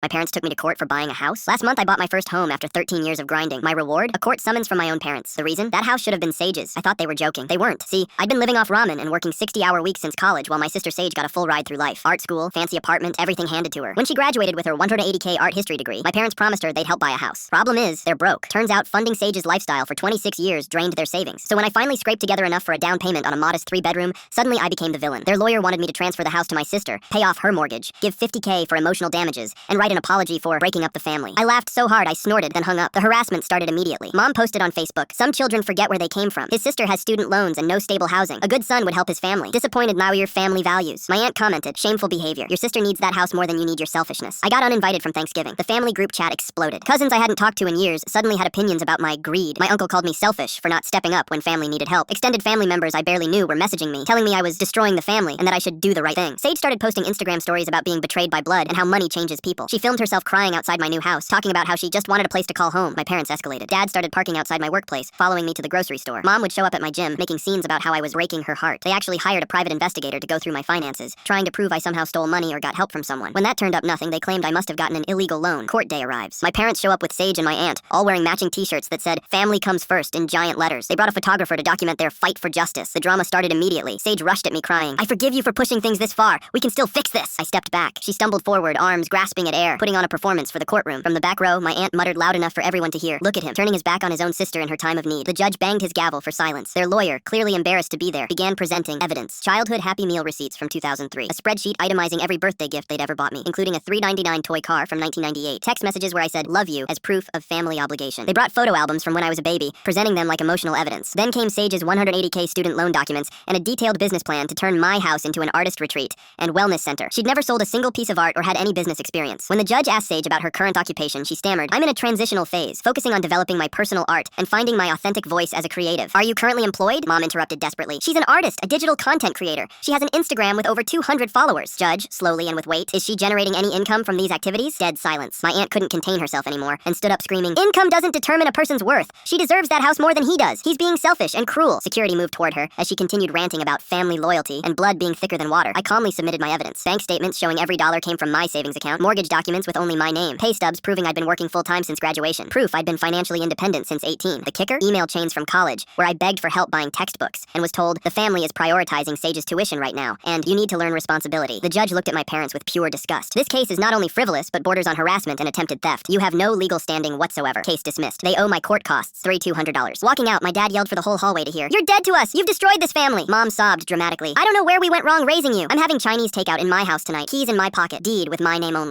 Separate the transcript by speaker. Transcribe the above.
Speaker 1: My parents took me to court for buying a house. Last month, I bought my first home after 13 years of grinding. My reward? A court summons from my own parents. The reason? That house should have been Sage's. I thought they were joking. They weren't. See, I'd been living off ramen and working 60-hour weeks since college while my sister Sage got a full ride through life. Art school, fancy apartment, everything handed to her. When she graduated with her 180K art history degree, my parents promised her they'd help buy a house. Problem is, they're broke. Turns out funding Sage's lifestyle for 26 years drained their savings. So when I finally scraped together enough for a down payment on a modest 3-bedroom, suddenly I became the villain. Their lawyer wanted me to transfer the house to my sister, pay off her mortgage, give 50K for emotional damages, and write an apology for breaking up the family. I laughed so hard I snorted, then hung up. The harassment started immediately. Mom posted on Facebook, "Some children forget where they came from. His sister has student loans and no stable housing. A good son would help his family. Disappointed now your family values." My aunt commented, "Shameful behavior. Your sister needs that house more than you need your selfishness." I got uninvited from Thanksgiving. The family group chat exploded. Cousins I hadn't talked to in years suddenly had opinions about my greed. My uncle called me selfish for not stepping up when family needed help. Extended family members I barely knew were messaging me, telling me I was destroying the family and that I should do the right thing. Sage started posting Instagram stories about being betrayed by blood and how money changes people. She filmed herself crying outside my new house, talking about how she just wanted a place to call home. My parents escalated. Dad started parking outside my workplace, following me to the grocery store. Mom would show up at my gym, making scenes about how I was breaking her heart. They actually hired a private investigator to go through my finances, trying to prove I somehow stole money or got help from someone. When that turned up nothing, they claimed I must have gotten an illegal loan. Court day arrives. My parents show up with Sage and my aunt, all wearing matching t-shirts that said, "Family comes first" in giant letters. They brought a photographer to document their fight for justice. The drama started immediately. Sage rushed at me crying, "I forgive you for pushing things this far. We can still fix this." I stepped back. She stumbled forward, arms grasping at air, putting on a performance for the courtroom. From the back row, my aunt muttered loud enough for everyone to hear, "Look at him, turning his back on his own sister in her time of need." The judge banged his gavel for silence. Their lawyer, clearly embarrassed to be there, began presenting evidence. Childhood Happy Meal receipts from 2003. A spreadsheet itemizing every birthday gift they'd ever bought me, including a $3.99 toy car from 1998. Text messages where I said, "Love you," as proof of family obligation. They brought photo albums from when I was a baby, presenting them like emotional evidence. Then came Sage's 180K student loan documents and a detailed business plan to turn my house into an artist retreat and wellness center. She'd never sold a single piece of art or had any business experience. When the judge asked Sage about her current occupation, she stammered, "I'm in a transitional phase, focusing on developing my personal art and finding my authentic voice as a creative." "Are you currently employed?" Mom interrupted desperately. "She's an artist, a digital content creator. She has an Instagram with over 200 followers." Judge, slowly and with weight, "Is she generating any income from these activities?" Dead silence. My aunt couldn't contain herself anymore and stood up screaming, "Income doesn't determine a person's worth. She deserves that house more than he does. He's being selfish and cruel." Security moved toward her as she continued ranting about family loyalty and blood being thicker than water. I calmly submitted my evidence. Bank statements showing every dollar came from my savings account, mortgage documents with only my name, pay stubs proving I'd been working full-time since graduation, proof I'd been financially independent since 18. The kicker? Email chains from college, where I begged for help buying textbooks and was told, "The family is prioritizing Sage's tuition right now, and you need to learn responsibility." The judge looked at my parents with pure disgust. "This case is not only frivolous, but borders on harassment and attempted theft. You have no legal standing whatsoever. Case dismissed. They owe my court costs $3,200. Walking out, my dad yelled for the whole hallway to hear, "You're dead to us! You've destroyed this family!" Mom sobbed dramatically, "I don't know where we went wrong raising you. I'm having Chinese takeout in my house tonight. Keys in my pocket. Deed with my name only."